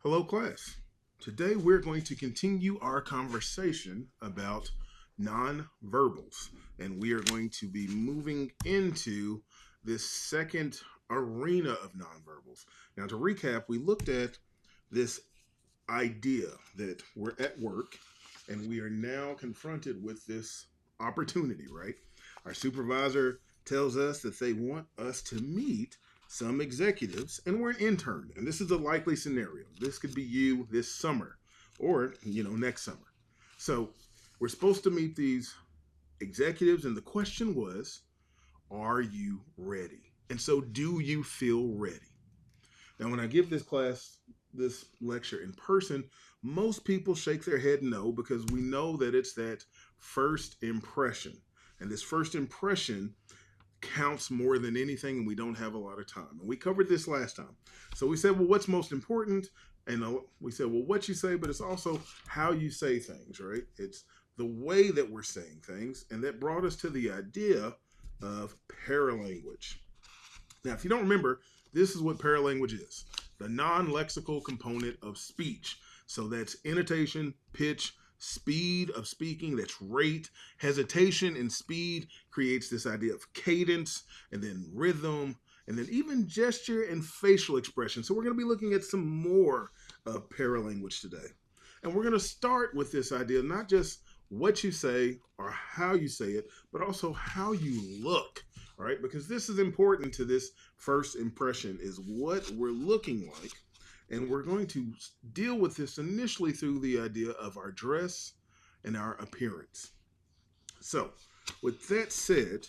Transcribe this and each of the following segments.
Hello, class. Today we're going to continue our conversation about nonverbals, and we are going to be moving into this second arena of nonverbals. Now, to recap, we looked at this idea that we're at work and we are now confronted with this opportunity, right? Our supervisor tells us that they want us to meet some executives and we're an intern. And this is a likely scenario. This could be you this summer or, next summer. So we're supposed to meet these executives, and the question was, are you ready? And so, do you feel ready? Now, when I give this lecture in person, most people shake their head no because we know that it's that first impression. And this first impression counts more than anything, and we don't have a lot of time. And we covered this last time. So we said, well, what's most important? And we said, well, what you say, but it's also how you say things, right? It's the way that we're saying things. And that brought us to the idea of paralanguage. Now, if you don't remember, this is what paralanguage is: the non-lexical component of speech. So that's intonation, pitch, speed of speaking, that's rate. Hesitation and speed creates this idea of cadence, and then rhythm, and then even gesture and facial expression. So we're going to be looking at some more of paralanguage today. And we're going to start with this idea, not just what you say or how you say it, but also how you look, right? Because this is important to this first impression, is what we're looking like. And we're going to deal with this initially through the idea of our dress and our appearance. So, with that said,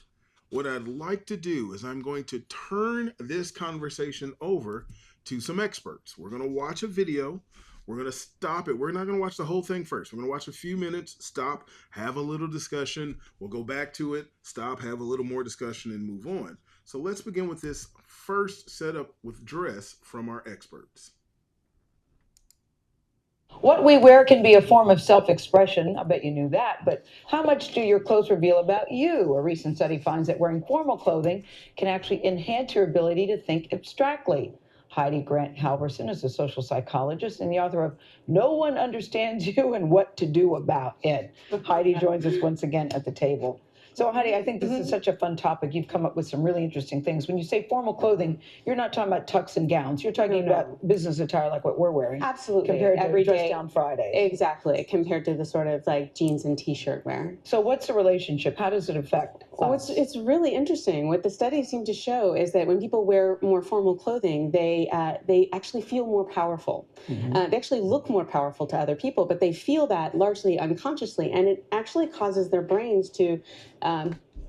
what I'd like to do is I'm going to turn this conversation over to some experts. We're going to watch a video. We're going to stop it. We're not going to watch the whole thing first. We're going to watch a few minutes, stop, have a little discussion. We'll go back to it, stop, have a little more discussion, and move on. So let's begin with this first setup with dress from our experts. What we wear can be a form of self-expression. I bet you knew that. But how much do your clothes reveal about you? A recent study finds that wearing formal clothing can actually enhance your ability to think abstractly. Heidi Grant Halverson is a social psychologist and the author of No One Understands You and What to Do About It. Heidi joins us once again at the table. So, Heidi, I think this is such a fun topic. You've come up with some really interesting things. When you say formal clothing, you're not talking about tux and gowns. You're talking about business attire like what we're wearing. Absolutely. Compared to Every dress day. down Friday. Exactly. Compared to the sort of like jeans and t-shirt wear. So what's the relationship? How does it affect Well, us? it's really interesting. What the studies seem to show is that when people wear more formal clothing, they actually feel more powerful. They actually look more powerful to other people, but they feel that largely unconsciously, and it actually causes their brains to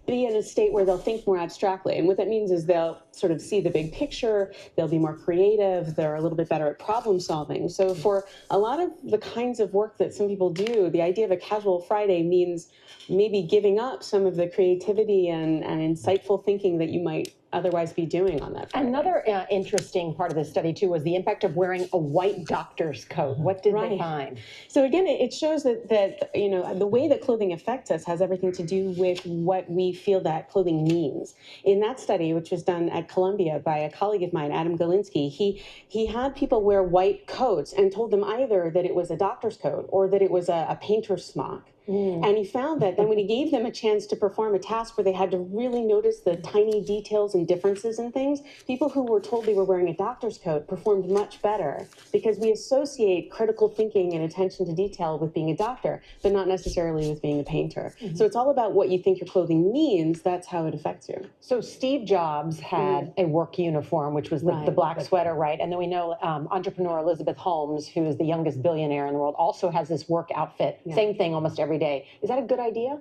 be in a state where they'll think more abstractly. And what that means is they'll sort of see the big picture, they'll be more creative, they're a little bit better at problem solving. So for a lot of the kinds of work that some people do, the idea of a casual Friday means maybe giving up some of the creativity and insightful thinking that you might otherwise be doing on that Friday. Another interesting part of the study, too, was the impact of wearing a white doctor's coat. What did they find? So again, it shows that the way that clothing affects us has everything to do with what we feel that clothing means. In that study, which was done at Columbia by a colleague of mine, Adam Galinsky, he had people wear white coats and told them either that it was a doctor's coat or that it was a painter's smock. And he found that then when he gave them a chance to perform a task where they had to really notice the tiny details and differences in things, people who were told they were wearing a doctor's coat performed much better, because we associate critical thinking and attention to detail with being a doctor, but not necessarily with being a painter. So it's all about what you think your clothing means. That's how it affects you. So Steve Jobs had a work uniform, which was the black sweater, right? And then we know entrepreneur Elizabeth Holmes, who is the youngest billionaire in the world, also has this work outfit. Same thing almost every day. Is that a good idea?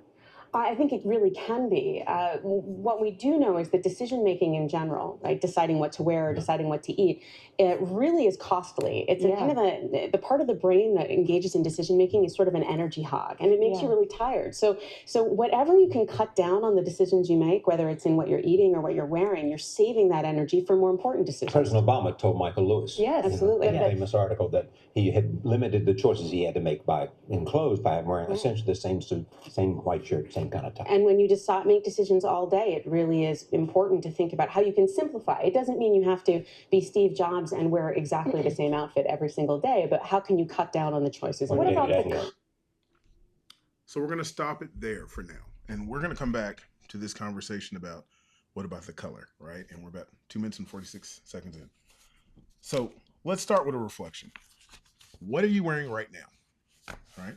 I think it really can be. What we do know is that decision making in general, right, deciding what to wear, deciding what to eat, it really is costly. It's a kind of the part of the brain that engages in decision making is sort of an energy hog, and it makes you really tired. So whatever you can cut down on the decisions you make, whether it's in what you're eating or what you're wearing, you're saving that energy for more important decisions. President Obama told Michael Lewis, absolutely, in a famous article, that he had limited the choices he had to make in clothes by wearing essentially the same suit, same white shirt, same same kind of time. And when you decide, make decisions all day, it really is important to think about how you can simplify. It doesn't mean you have to be Steve Jobs and wear exactly the same outfit every single day, but how can you cut down on the choices? What about So we're going to stop it there for now. And we're going to come back to this conversation about what about the color, right? And we're about 2 minutes and 46 seconds in. So let's start with a reflection. What are you wearing right now, right?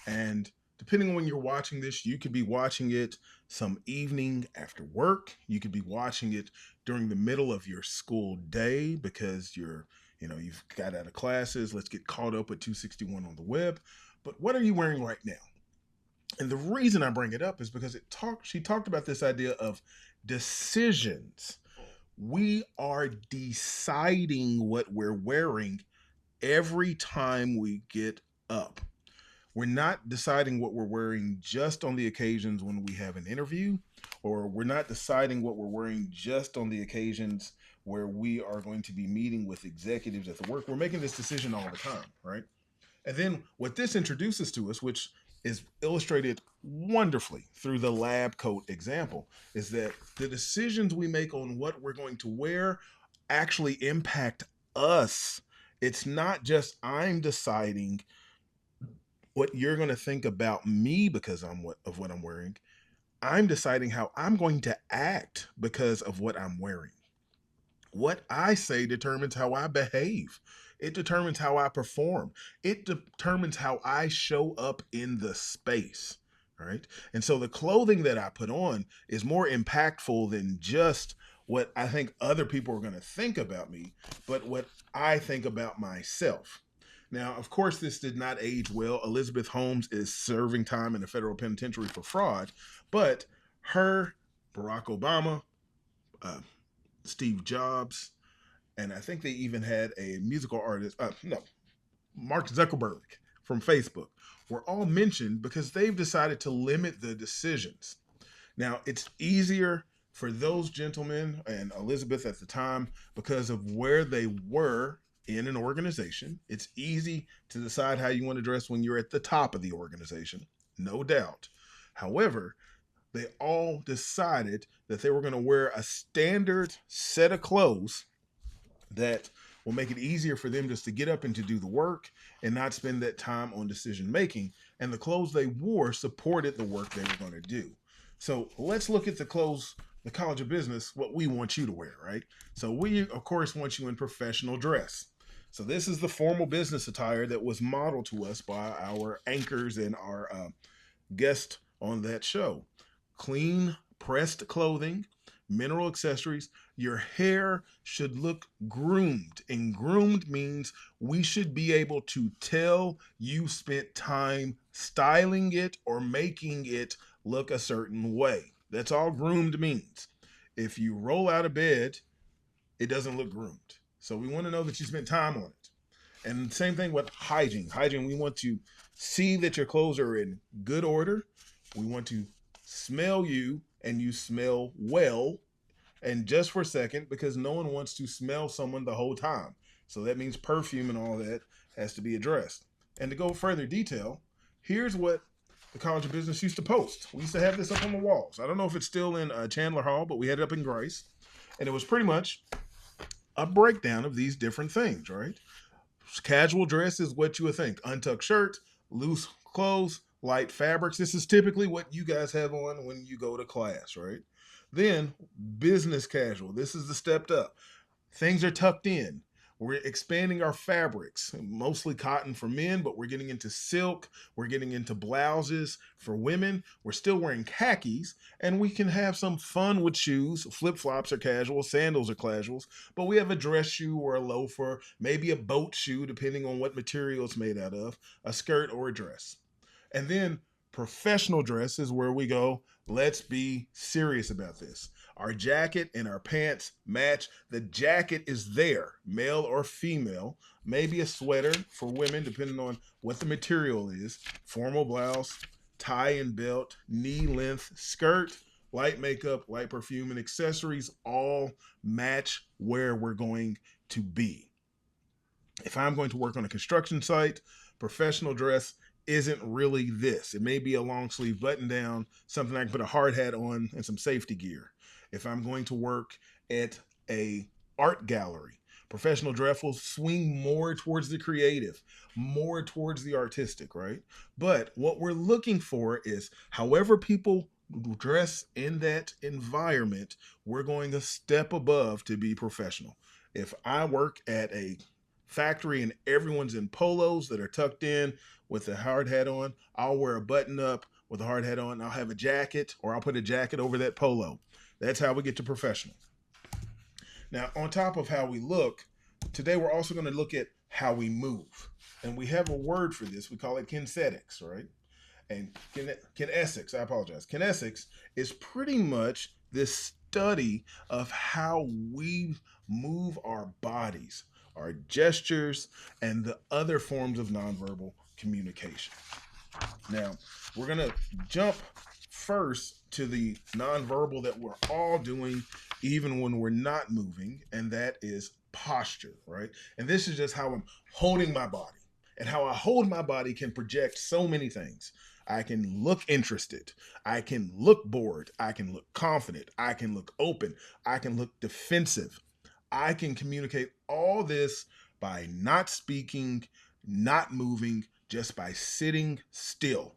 And depending on when you're watching this, you could be watching it some evening after work. You could be watching it during the middle of your school day because you've got out of classes. Let's get caught up with 261 on the web. But what are you wearing right now? And the reason I bring it up is because she talked about this idea of decisions. We are deciding what we're wearing every time we get up. We're not deciding what we're wearing just on the occasions when we have an interview, or we're not deciding what we're wearing just on the occasions where we are going to be meeting with executives at the work. We're making this decision all the time, right? And then what this introduces to us, which is illustrated wonderfully through the lab coat example, is that the decisions we make on what we're going to wear actually impact us. It's not just I'm deciding what you're going to think about me because of what I'm wearing. I'm deciding how I'm going to act because of what I'm wearing. What I say determines how I behave. It determines how I perform. It determines how I show up in the space, right? And so the clothing that I put on is more impactful than just what I think other people are going to think about me, but what I think about myself. Now, of course, this did not age well. Elizabeth Holmes is serving time in a federal penitentiary for fraud, but her, Barack Obama, Steve Jobs, and I think they even had a musical artist, Mark Zuckerberg from Facebook, were all mentioned because they've decided to limit the decisions. Now, it's easier for those gentlemen and Elizabeth at the time because of where they were in an organization. It's easy to decide how you want to dress when you're at the top of the organization, no doubt. However, they all decided that they were going to wear a standard set of clothes that will make it easier for them just to get up and to do the work and not spend that time on decision making. And the clothes they wore supported the work they were going to do. So let's look at the clothes, the College of Business, what we want you to wear, right? So we, of course, want you in professional dress. So this is the formal business attire that was modeled to us by our anchors and our guest on that show. Clean, pressed clothing, mineral accessories. Your hair should look groomed. And groomed means we should be able to tell you spent time styling it or making it look a certain way. That's all groomed means. If you roll out of bed, it doesn't look groomed. So we want to know that you spent time on it. And same thing with hygiene. Hygiene, we want to see that your clothes are in good order. We want to smell you and you smell well. And just for a second, because no one wants to smell someone the whole time. So that means perfume and all that has to be addressed. And to go further detail, here's what the College of Business used to post. We used to have this up on the walls. I don't know if it's still in Chandler Hall, but we had it up in Grace. And it was pretty much a breakdown of these different things, right? Casual dress is what you would think. Untucked shirt, loose clothes, light fabrics. This is typically what you guys have on when you go to class, right? Then business casual. This is the stepped up. Things are tucked in. We're expanding our fabrics, mostly cotton for men, but we're getting into silk. We're getting into blouses for women. We're still wearing khakis, and we can have some fun with shoes. Flip-flops are casual, sandals are casuals, but we have a dress shoe or a loafer, maybe a boat shoe, depending on what material it's made out of, a skirt or a dress. And then professional dress is where we go, let's be serious about this. Our jacket and our pants match. The jacket is there, male or female. Maybe a sweater for women, depending on what the material is. Formal blouse, tie and belt, knee length skirt, light makeup, light perfume, and accessories all match where we're going to be. If I'm going to work on a construction site, professional dress isn't really this. It may be a long sleeve button down, something I can put a hard hat on and some safety gear. If I'm going to work at a art gallery, professional dress will swing more towards the creative, more towards the artistic, right? But what we're looking for is however people dress in that environment, we're going a step above to be professional. If I work at a factory and everyone's in polos that are tucked in with a hard hat on, I'll wear a button up with a hard hat on. I'll have a jacket, or I'll put a jacket over that polo. That's how we get to professional. Now, on top of how we look, today we're also going to look at how we move. And we have a word for this. We call it kinesthetics, right? And kinesics, I apologize. Kinesics is pretty much this study of how we move our bodies, our gestures, and the other forms of nonverbal communication. Now, we're going to jump first to the nonverbal that we're all doing even when we're not moving, and that is posture, right? And this is just how I'm holding my body. And how I hold my body can project so many things. I can look interested. I can look bored. I can look confident. I can look open. I can look defensive. I can communicate all this by not speaking, not moving, just by sitting still.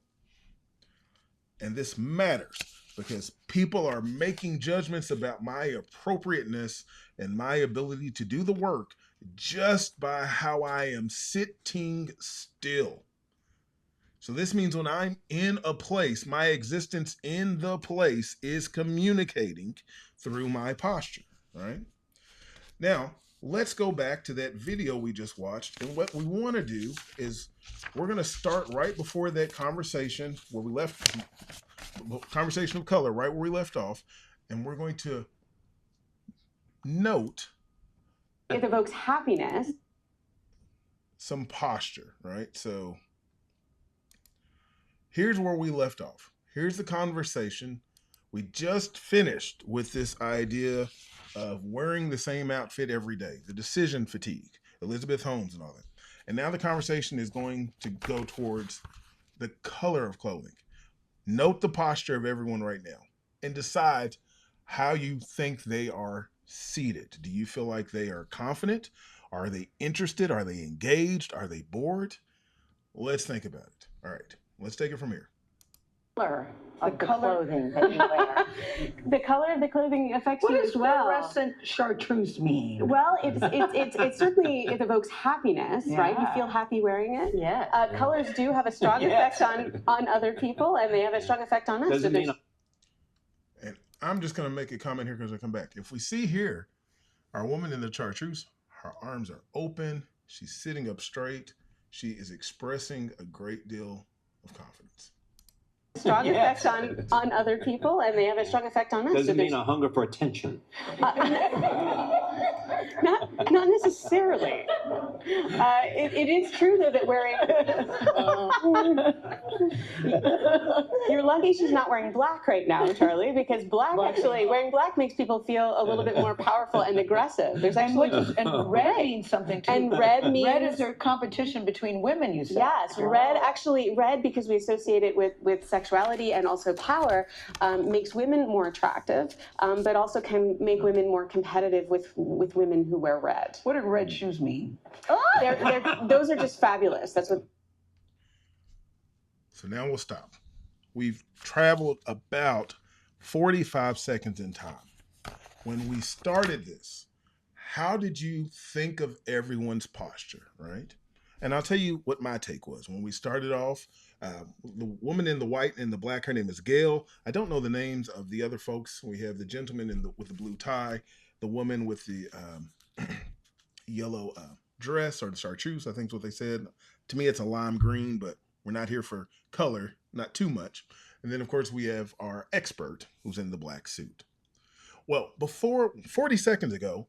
And this matters because people are making judgments about my appropriateness and my ability to do the work just by how I am sitting still. So this means when I'm in a place, my existence in the place is communicating through my posture, right? Now, let's go back to that video we just watched. And what we want to do is we're going to start right before that conversation where we left, conversation of color, right where we left off. And we're going to note It evokes happiness. some posture, right? So here's where we left off. Here's the conversation. We just finished with this idea of wearing the same outfit every day, the decision fatigue, Elizabeth Holmes and all that. And now the conversation is going to go towards the color of clothing. Note the posture of everyone right now and decide how you think they are seated. Do you feel like they are confident? Are they interested? Are they engaged? Are they bored? Let's think about it. All right, let's take it from here. Color of the clothing that you wear. The color of the clothing affects What you does as well. fluorescent chartreuse mean? Well, it's certainly, it evokes happiness, right? You feel happy wearing it. Yeah. Colors do have a strong effect on other people, and they have a strong effect on us. Doesn't mean And I'm just going to make a comment here because I come back. If we see here, our woman in the chartreuse, her arms are open. She's sitting up straight. She is expressing a great deal of confidence. Strong effect on other people, and they have a strong effect on us. Doesn't mean a hunger for attention. Not necessarily. It is true though that wearing. You're lucky she's not wearing black right now, Charlie, because wearing black makes people feel a little bit more powerful and aggressive. There's actually and red means something too. And red means is a competition between women. You said yes. Red because we associate it with sexuality and also power, makes women more attractive, but also can make women more competitive with women who wear red. What do red shoes mean? Those are just fabulous. That's what. So now we'll stop. We've traveled about 45 seconds in time. When we started this, how did you think of everyone's posture, right? And I'll tell you what my take was. When we started off, the woman in the white and the black, her name is Gail. I don't know the names of the other folks. We have the gentleman with the blue tie, the woman with the yellow dress, or the chartreuse, I think is what they said. To me, it's a lime green, but we're not here for color, not too much. And then, of course, we have our expert who's in the black suit. Well, before 40 seconds ago,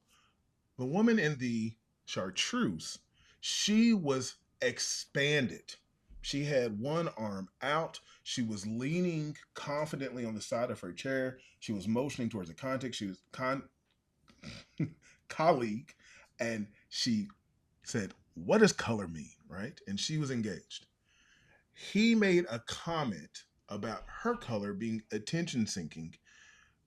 the woman in the chartreuse, she was expanded. She had one arm out. She was leaning confidently on the side of her chair. She was motioning towards the context. She was colleague, and she said, "What does color mean?" Right? And she was engaged. he made a comment about her color being attention sinking.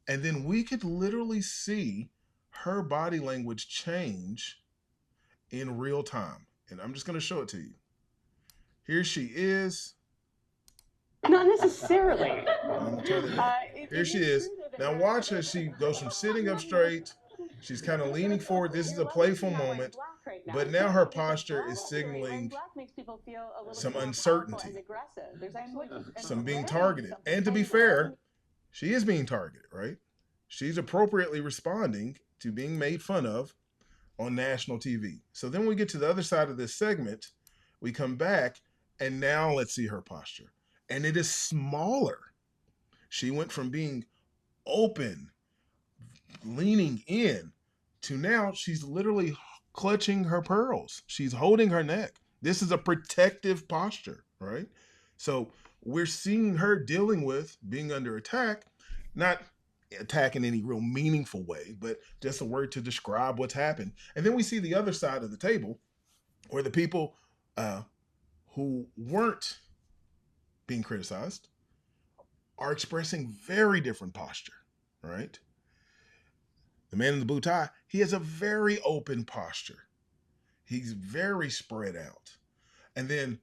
And then we could literally see her body language change in real time. And I'm just going to show it to you. Here she is. Not necessarily. I'm gonna turn it down. Here she is. Now watch as she goes from sitting up straight. She's kind of leaning forward. This is a playful moment. But now her posture is signaling some uncertainty, some being targeted. And to be fair, she is being targeted, right? She's appropriately responding to being made fun of on national TV. So then we get to the other side of this segment. We come back, and now let's see her posture. And it is smaller. She went from being open, leaning in, to now she's literally clutching her pearls. She's holding her neck. This is a protective posture, right? So we're seeing her dealing with being under attack, not attack in any real meaningful way, but just a word to describe what's happened. And then we see the other side of the table where the people who weren't being criticized are expressing very different posture, right? The man in the blue tie, he has a very open posture. He's very spread out. And then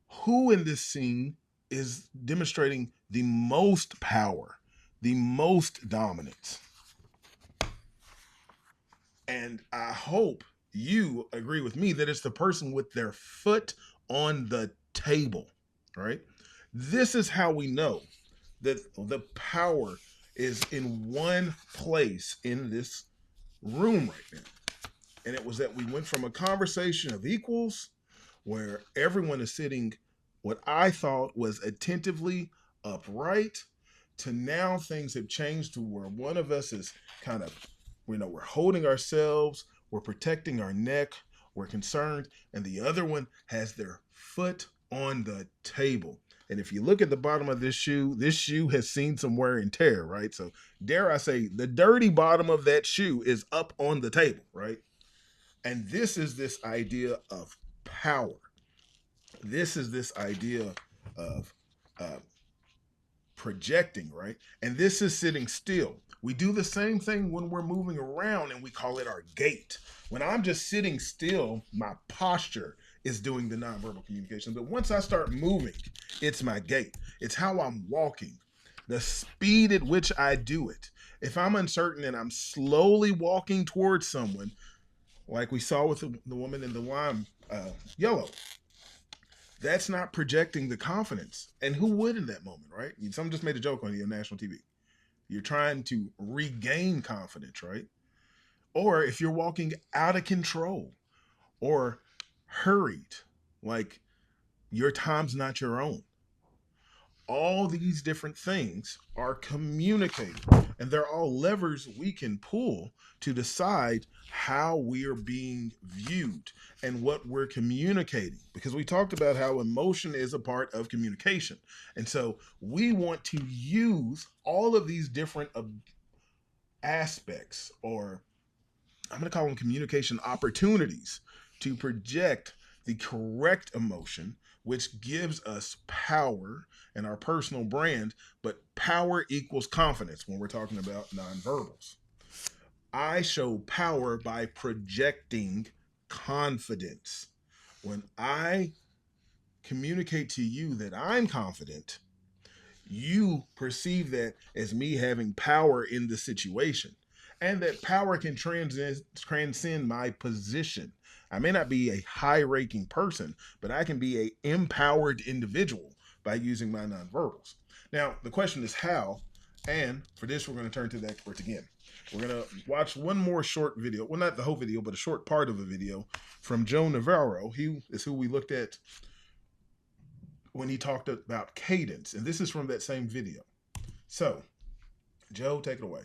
who in this scene is demonstrating the most power, the most dominance? And I hope you agree with me that it's the person with their foot on the table, right? This is how we know that the power is in one place in this room right now. And it was that we went from a conversation of equals where everyone is sitting what I thought was attentively upright to now things have changed to where one of us is kind of, we're holding ourselves, we're protecting our neck, we're concerned, and the other one has their foot on the table. And if you look at the bottom of this shoe has seen some wear and tear, right? So dare I say, the dirty bottom of that shoe is up on the table, right? And this is this idea of power. This is this idea of projecting, right? And this is sitting still. We do the same thing when we're moving around and we call it our gait. When I'm just sitting still, my posture is doing the nonverbal communication. But once I start moving, it's my gait. It's how I'm walking, the speed at which I do it. If I'm uncertain and I'm slowly walking towards someone, like we saw with the woman in the lime yellow, that's not projecting the confidence. And who would in that moment, right? Someone just made a joke on your national TV. You're trying to regain confidence, right? Or if you're walking out of control or hurried, like your time's not your own. All these different things are communicating, and they're all levers we can pull to decide how we are being viewed and what we're communicating, because we talked about how emotion is a part of communication. And so we want to use all of these different aspects, or I'm going to call them communication opportunities, to project the correct emotion, which gives us power and our personal brand. But power equals confidence when we're talking about nonverbals. I show power by projecting confidence. When I communicate to you that I'm confident, you perceive that as me having power in the situation, and that power can transcend my position. I may not be a high-ranking person, but I can be an empowered individual by using my nonverbals. Now, the question is how, and for this, we're going to turn to the experts again. We're going to watch one more short video. Well, not the whole video, but a short part of a video from Joe Navarro. He is who we looked at when he talked about cadence. And this is from that same video. So, Joe, take it away.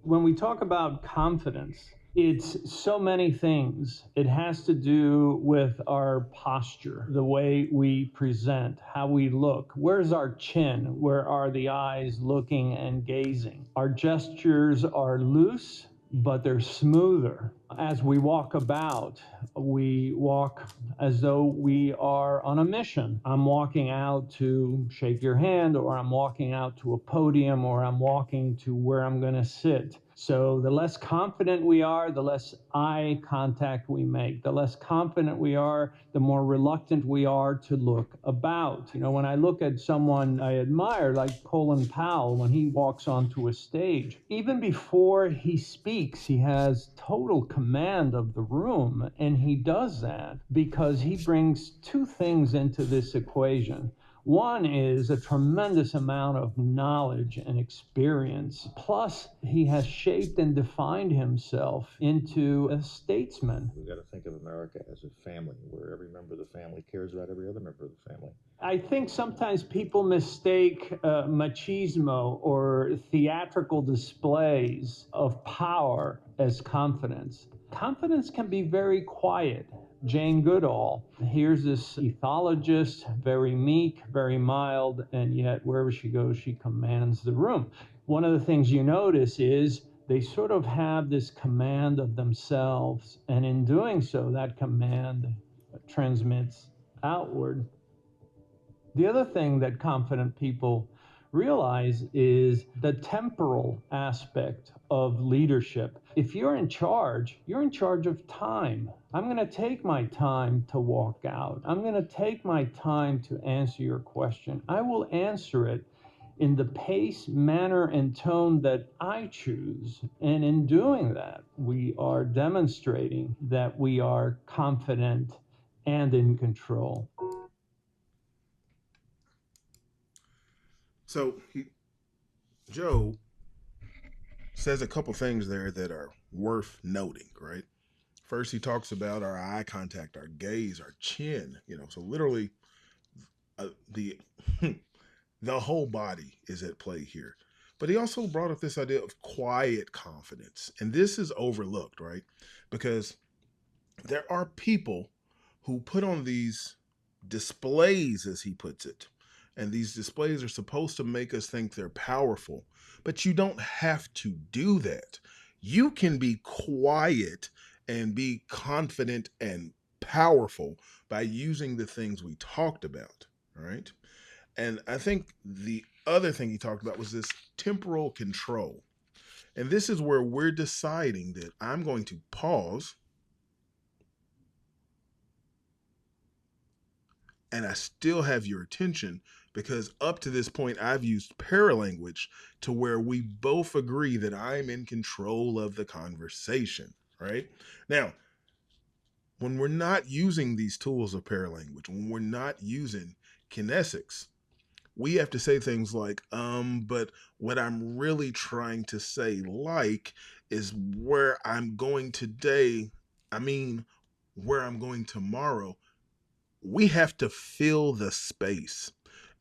When we talk about confidence, it's so many things. It has to do with our posture, the way we present, how we look. Where's our chin? Where are the eyes looking and gazing? Our gestures are loose but they're smoother. As we walk about, we walk as though we are on a mission. I'm walking out to shake your hand, or I'm walking out to a podium, or I'm walking to where I'm going to sit. So the less confident we are, the less eye contact we make. The less confident we are, the more reluctant we are to look about. When I look at someone I admire, like Colin Powell, when he walks onto a stage, even before he speaks, he has total command of the room. And he does that because he brings two things into this equation. One is a tremendous amount of knowledge and experience. Plus, he has shaped and defined himself into a statesman. We've got to think of America as a family, where every member of the family cares about every other member of the family. I think sometimes people mistake machismo or theatrical displays of power as confidence. Confidence can be very quiet. Jane Goodall, here's this ethologist, very meek, very mild, and yet wherever she goes, she commands the room. One of the things you notice is they sort of have this command of themselves, and in doing so, that command transmits outward. The other thing that confident people realize is the temporal aspect of leadership. If you're in charge of time. I'm going to take my time to walk out. I'm going to take my time to answer your question. I will answer it in the pace, manner, and tone that I choose. And in doing that, we are demonstrating that we are confident and in control. So Joe says a couple things there that are worth noting, right? First, he talks about our eye contact, our gaze, our chin. So literally, the the whole body is at play here. But he also brought up this idea of quiet confidence, and this is overlooked, right? Because there are people who put on these displays, as he puts it. And these displays are supposed to make us think they're powerful, but you don't have to do that. You can be quiet and be confident and powerful by using the things we talked about, right? And I think the other thing he talked about was this temporal control. And this is where we're deciding that I'm going to pause and I still have your attention, because up to this point, I've used paralanguage to where we both agree that I'm in control of the conversation, right? Now, when we're not using these tools of paralanguage, when we're not using kinesics, we have to say things like, but what I'm really trying to say, is where I'm going today, where I'm going tomorrow. We have to fill the space.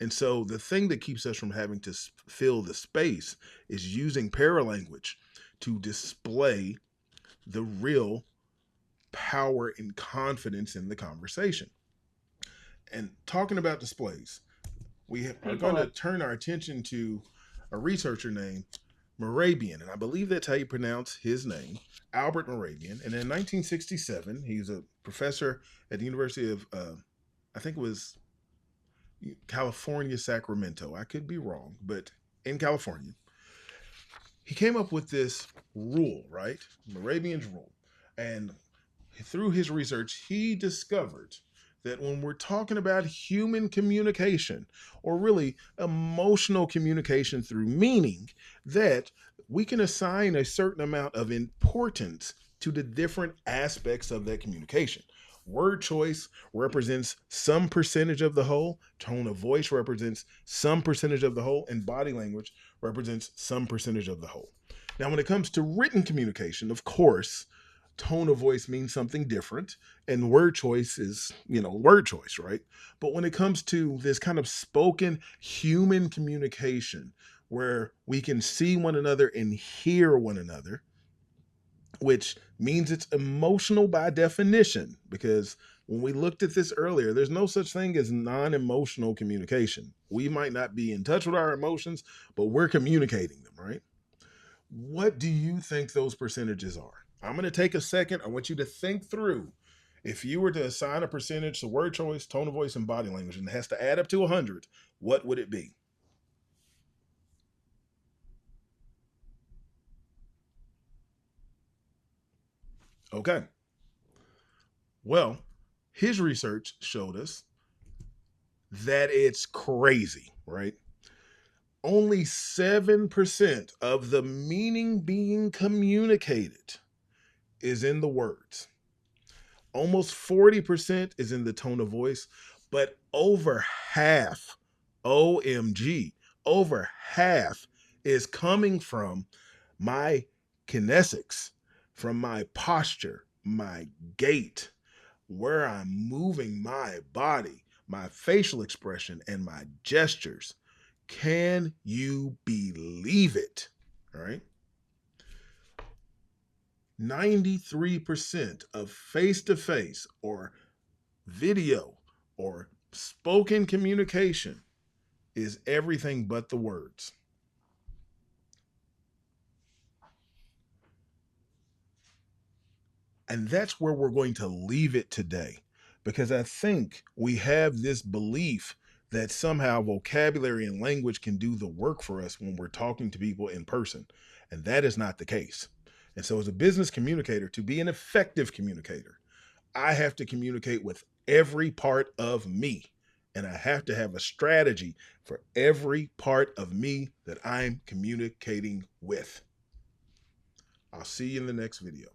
And so the thing that keeps us from having to fill the space is using paralanguage to display the real power and confidence in the conversation. And talking about displays, we are going to turn our attention to a researcher named Morabian, and I believe that's how you pronounce his name, Albert Morabian. And in 1967, he's a professor at the University of I think it was California, Sacramento. I could be wrong, but in California, he came up with this rule, right? Morabian's rule. And through his research, he discovered that when we're talking about human communication, or really emotional communication through meaning, that we can assign a certain amount of importance to the different aspects of that communication. Word choice represents some percentage of the whole, tone of voice represents some percentage of the whole, and body language represents some percentage of the whole. Now, when it comes to written communication, of course, tone of voice means something different, and word choice is, word choice, right? But when it comes to this kind of spoken human communication, where we can see one another and hear one another, which means it's emotional by definition, because when we looked at this earlier, there's no such thing as non-emotional communication. We might not be in touch with our emotions, but we're communicating them, right? What do you think those percentages are? I'm going to take a second. I want you to think through. If you were to assign a percentage to word choice, tone of voice, and body language, and it has to add up to 100, what would it be? Okay. Well, his research showed us that it's crazy, right? Only 7% of the meaning being communicated is in the words. Almost 40% is in the tone of voice, but over half, OMG, over half is coming from my kinesics, from my posture, my gait, where I'm moving my body, my facial expression, and my gestures. Can you believe it? All right. 93% of face to face or video or spoken communication is everything but the words. And that's where we're going to leave it today, because I think we have this belief that somehow vocabulary and language can do the work for us when we're talking to people in person. And that is not the case. And so, as a business communicator, to be an effective communicator, I have to communicate with every part of me. And I have to have a strategy for every part of me that I'm communicating with. I'll see you in the next video.